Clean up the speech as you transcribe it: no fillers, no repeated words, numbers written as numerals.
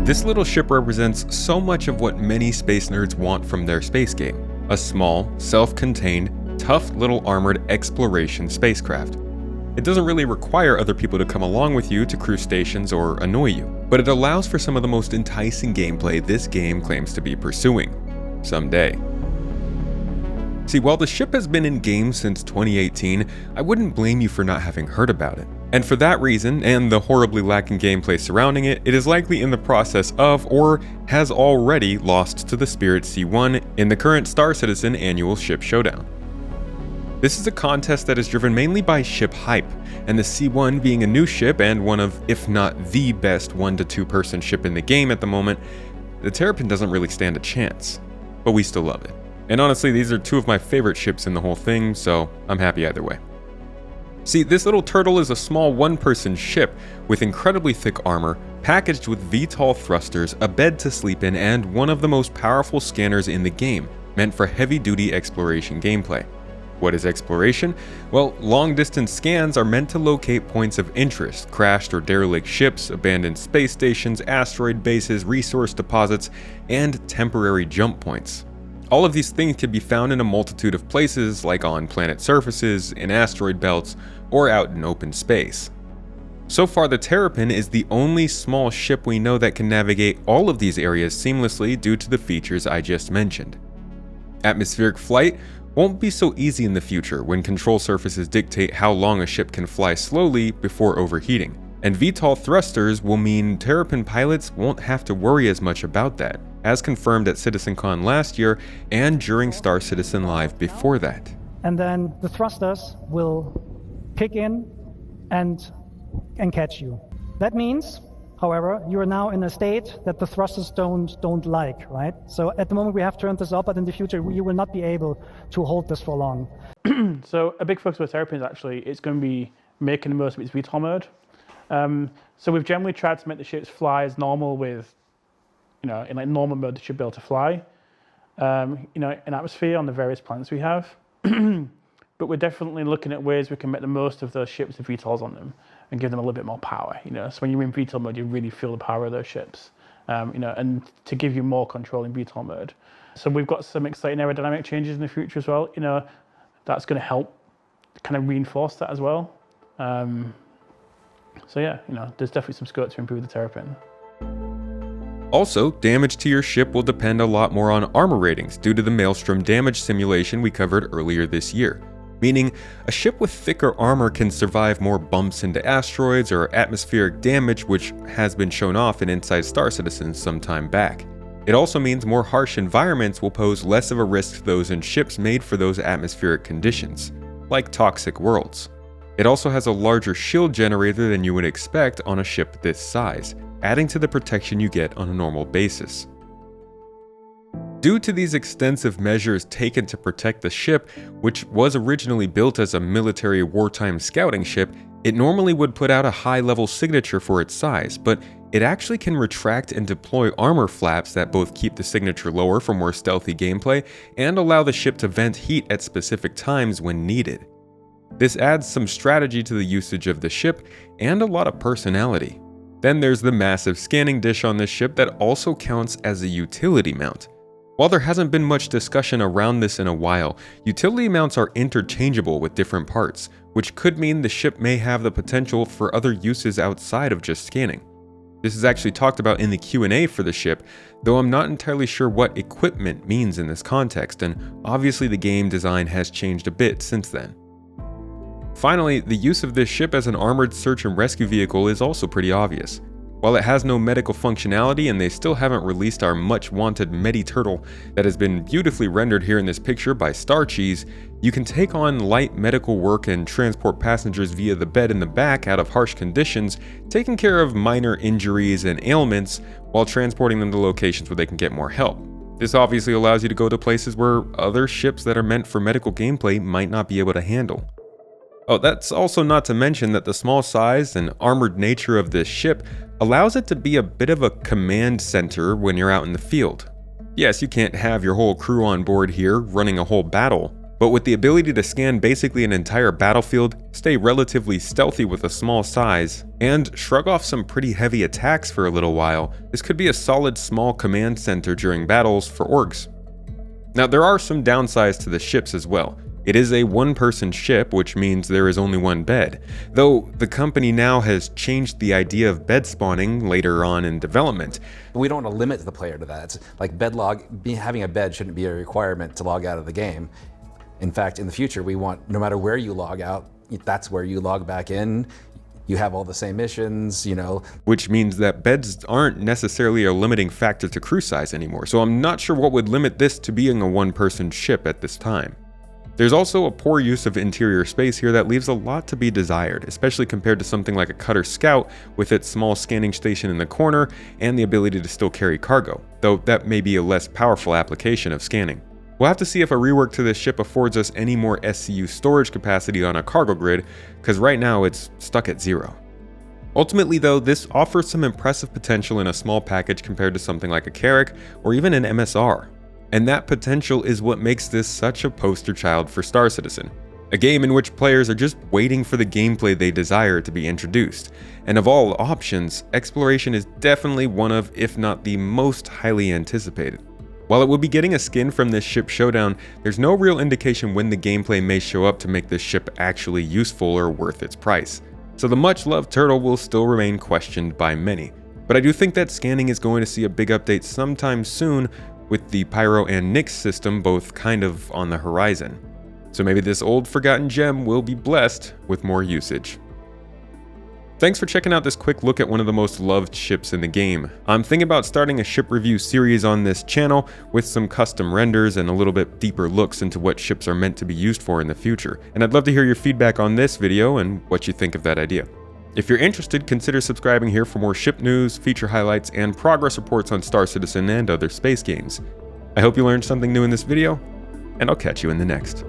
This little ship represents so much of what many space nerds want from their space game: a small, self-contained, tough little armored exploration spacecraft. It doesn't really require other people to come along with you to crew stations or annoy you, but it allows for some of the most enticing gameplay this game claims to be pursuing. Someday. See, while the ship has been in games since 2018, I wouldn't blame you for not having heard about it. And for that reason, and the horribly lacking gameplay surrounding it, it is likely in the process of, or has already lost to the Spirit C1 in the current Star Citizen annual ship showdown. This is a contest that is driven mainly by ship hype, and the C1 being a new ship and one of, if not the best 1 to 2 person ship in the game at the moment, the Terapin doesn't really stand a chance. But we still love it. And honestly, these are 2 of my favorite ships in the whole thing, so I'm happy either way. See, this little turtle is a small 1-person ship with incredibly thick armor, packaged with VTOL thrusters, a bed to sleep in, and one of the most powerful scanners in the game, meant for heavy-duty exploration gameplay. What is exploration? Well, long-distance scans are meant to locate points of interest: crashed or derelict ships, abandoned space stations, asteroid bases, resource deposits, and temporary jump points. All of these things can be found in a multitude of places, like on planet surfaces, in asteroid belts, or out in open space. So far, the Terapin is the only small ship we know that can navigate all of these areas seamlessly due to the features I just mentioned. Atmospheric flight won't be so easy in the future when control surfaces dictate how long a ship can fly slowly before overheating. And VTOL thrusters will mean Terapin pilots won't have to worry as much about that, as confirmed at CitizenCon last year and during Star Citizen Live before that. And then the thrusters will kick in and catch you. That means, however, you are now in a state that the thrusters don't like, right? So at the moment we have turned this up, but in the future you will not be able to hold this for long. So a big focus with Terapin is actually it's going to be making the most of its VTOL mode. So we've generally tried to make the ships fly as normal with, in like normal mode they should be able to fly, in atmosphere on the various planets we have. But we're definitely looking at ways we can make the most of those ships with VTOLs on them and give them a little bit more power. So when you're in VTOL mode, you really feel the power of those ships, and to give you more control in VTOL mode. So we've got some exciting aerodynamic changes in the future as well. That's going to help kind of reinforce that as well. So yeah, there's definitely some scope to improve the Terapin. Also, damage to your ship will depend a lot more on armor ratings due to the Maelstrom damage simulation we covered earlier this year. Meaning, a ship with thicker armor can survive more bumps into asteroids or atmospheric damage, which has been shown off in Inside Star Citizen some time back. It also means more harsh environments will pose less of a risk to those in ships made for those atmospheric conditions, like toxic worlds. It also has a larger shield generator than you would expect on a ship this size, adding to the protection you get on a normal basis. Due to these extensive measures taken to protect the ship, which was originally built as a military wartime scouting ship, it normally would put out a high-level signature for its size, but it actually can retract and deploy armor flaps that both keep the signature lower for more stealthy gameplay and allow the ship to vent heat at specific times when needed. This adds some strategy to the usage of the ship and a lot of personality. Then there's the massive scanning dish on this ship that also counts as a utility mount. While there hasn't been much discussion around this in a while, utility mounts are interchangeable with different parts, which could mean the ship may have the potential for other uses outside of just scanning. This is actually talked about in the Q&A for the ship, though I'm not entirely sure what equipment means in this context, and obviously the game design has changed a bit since then. Finally, the use of this ship as an armored search and rescue vehicle is also pretty obvious. While it has no medical functionality and they still haven't released our much wanted Medi-Turtle that has been beautifully rendered here in this picture by Star Cheese, you can take on light medical work and transport passengers via the bed in the back out of harsh conditions, taking care of minor injuries and ailments while transporting them to locations where they can get more help. This obviously allows you to go to places where other ships that are meant for medical gameplay might not be able to handle. Oh, that's also not to mention that the small size and armored nature of this ship allows it to be a bit of a command center when you're out in the field. Yes, you can't have your whole crew on board here running a whole battle, But with the ability to scan basically an entire battlefield, stay relatively stealthy with a small size, and shrug off some pretty heavy attacks for a little while, this could be a solid small command center during battles for orgs. Now there are some downsides to the ships as well. It is a one-person ship, which means there is only one bed, though the company now has changed the idea of bed spawning later on in development. We don't want to limit the player to that. It's like having a bed shouldn't be a requirement to log out of the game. In fact, in the future, we want, no matter where you log out, that's where you log back in. You have all the same missions, Which means that beds aren't necessarily a limiting factor to crew size anymore, so I'm not sure what would limit this to being a one-person ship at this time. There's also a poor use of interior space here that leaves a lot to be desired, especially compared to something like a Cutter Scout with its small scanning station in the corner and the ability to still carry cargo, though that may be a less powerful application of scanning. We'll have to see if a rework to this ship affords us any more SCU storage capacity on a cargo grid, because right now it's stuck at 0. Ultimately though, this offers some impressive potential in a small package compared to something like a Carrack or even an MSR. And that potential is what makes this such a poster child for Star Citizen. A game in which players are just waiting for the gameplay they desire to be introduced. And of all options, exploration is definitely one of, if not the most highly anticipated. While it will be getting a skin from this ship showdown, there's no real indication when the gameplay may show up to make this ship actually useful or worth its price. So the much loved turtle will still remain questioned by many. But I do think that scanning is going to see a big update sometime soon, with the Pyro and Nyx system both kind of on the horizon. So maybe this old forgotten gem will be blessed with more usage. Thanks for checking out this quick look at one of the most loved ships in the game. I'm thinking about starting a ship review series on this channel with some custom renders and a little bit deeper looks into what ships are meant to be used for in the future. And I'd love to hear your feedback on this video and what you think of that idea. If you're interested, consider subscribing here for more ship news, feature highlights, and progress reports on Star Citizen and other space games. I hope you learned something new in this video, and I'll catch you in the next.